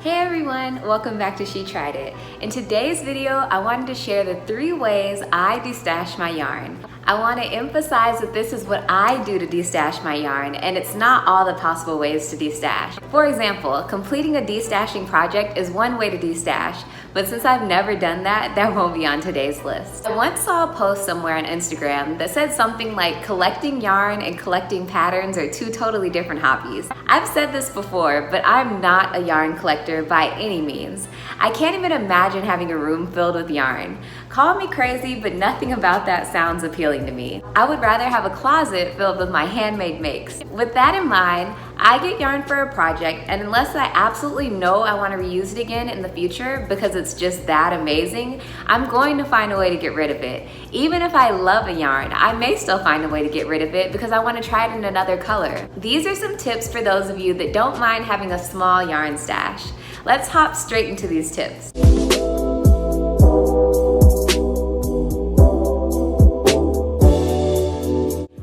Hey everyone, welcome back to She Tried It. In today's video, I wanted to share the 3 ways I destash my yarn. I want to emphasize that this is what I do to destash my yarn, and it's not all the possible ways to destash. For example, completing a destashing project is one way to destash, but since I've never done that, that won't be on today's list. I once saw a post somewhere on Instagram that said something like collecting yarn and collecting patterns are 2 totally different hobbies. I've said this before, but I'm not a yarn collector by any means. I can't even imagine having a room filled with yarn. Call me crazy, but nothing about that sounds appealing to me. I would rather have a closet filled with my handmade makes. With that in mind, I get yarn for a project, and unless I absolutely know I want to reuse it again in the future because it's just that amazing, I'm going to find a way to get rid of it. Even if I love a yarn, I may still find a way to get rid of it because I want to try it in another color. These are some tips for those of you that don't mind having a small yarn stash. Let's hop straight into these tips.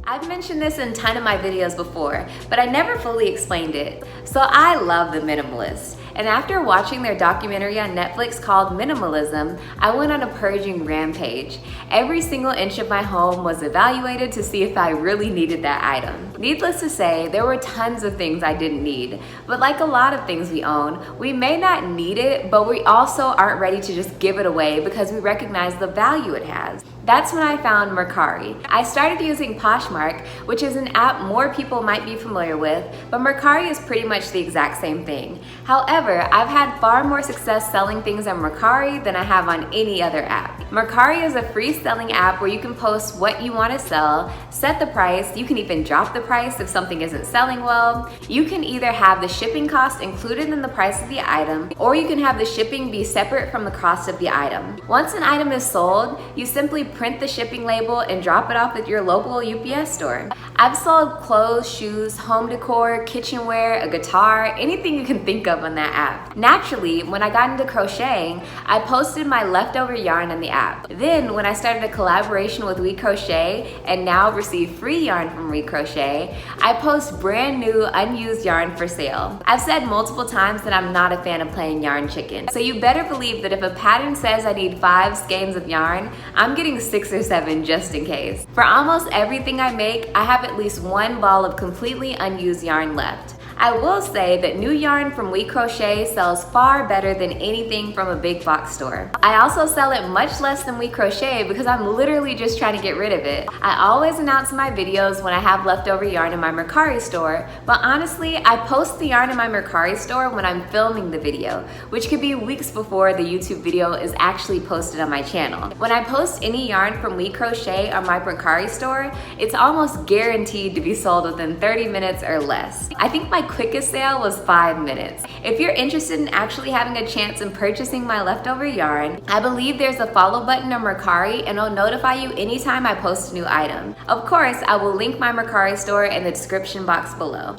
I've mentioned this in a ton of my videos before, but I never fully explained it. So I love the minimalist. And after watching their documentary on Netflix called Minimalism, I went on a purging rampage. Every single inch of my home was evaluated to see if I really needed that item. Needless to say, there were tons of things I didn't need. But like a lot of things we own, we may not need it, but we also aren't ready to just give it away because we recognize the value it has. That's when I found Mercari. I started using Poshmark, which is an app more people might be familiar with, but Mercari is pretty much the exact same thing. However, I've had far more success selling things on Mercari than I have on any other app. Mercari is a free selling app where you can post what you want to sell, set the price, you can even drop the price if something isn't selling well. You can either have the shipping cost included in the price of the item, or you can have the shipping be separate from the cost of the item. Once an item is sold, you simply print the shipping label and drop it off at your local UPS store. I've sold clothes, shoes, home decor, kitchenware, a guitar, anything you can think of on that app. Naturally, when I got into crocheting, I posted my leftover yarn on the app. Then, when I started a collaboration with We Crochet and now receive free yarn from We Crochet, I post brand new unused yarn for sale. I've said multiple times that I'm not a fan of playing yarn chicken, so you better believe that if a pattern says I need 5 skeins of yarn, I'm getting 6 or 7 just in case. For almost everything I make, I have at least 1 ball of completely unused yarn left. I will say that new yarn from We Crochet sells far better than anything from a big box store. I also sell it much less than We Crochet because I'm literally just trying to get rid of it. I always announce in my videos when I have leftover yarn in my Mercari store, but honestly, I post the yarn in my Mercari store when I'm filming the video, which could be weeks before the YouTube video is actually posted on my channel. When I post any yarn from We Crochet on my Mercari store, it's almost guaranteed to be sold within 30 minutes or less. I think my quickest sale was 5 minutes. If you're interested in actually having a chance in purchasing my leftover yarn, I believe there's a follow button on Mercari and it'll notify you anytime I post a new item. Of course, I will link my Mercari store in the description box below.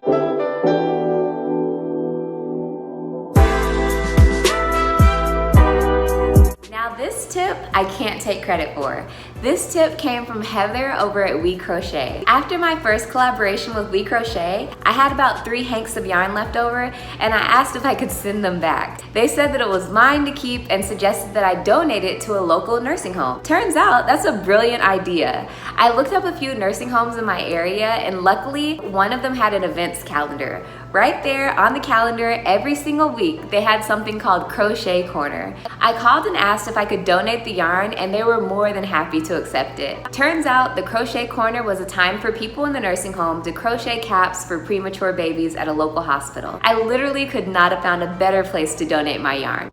This tip I can't take credit for. This tip came from Heather over at We Crochet. After my first collaboration with We Crochet, I had about 3 hanks of yarn left over, and I asked if I could send them back. They said that it was mine to keep and suggested that I donate it to a local nursing home. Turns out that's a brilliant idea. I looked up a few nursing homes in my area, and luckily one of them had an events calendar. Right there on the calendar, every single week, they had something called Crochet Corner. I called and asked if I could donate the yarn, and they were more than happy to accept it. Turns out the Crochet Corner was a time for people in the nursing home to crochet caps for premature babies at a local hospital. I literally could not have found a better place to donate my yarn.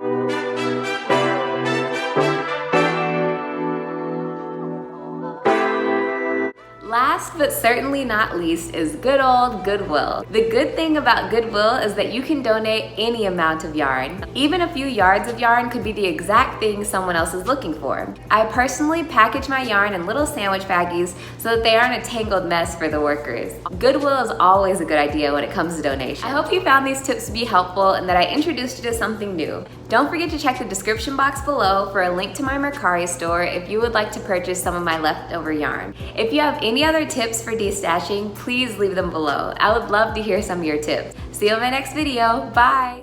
Last but certainly not least is good old Goodwill. The good thing about Goodwill is that you can donate any amount of yarn. Even a few yards of yarn could be the exact thing someone else is looking for. I personally package my yarn in little sandwich baggies so that they aren't a tangled mess for the workers. Goodwill is always a good idea when it comes to donations. I hope you found these tips to be helpful and that I introduced you to something new. Don't forget to check the description box below for a link to my Mercari store if you would like to purchase some of my leftover yarn. If you have any other tips for destashing, please leave them below. I would love to hear some of your tips. See you in my next video. Bye!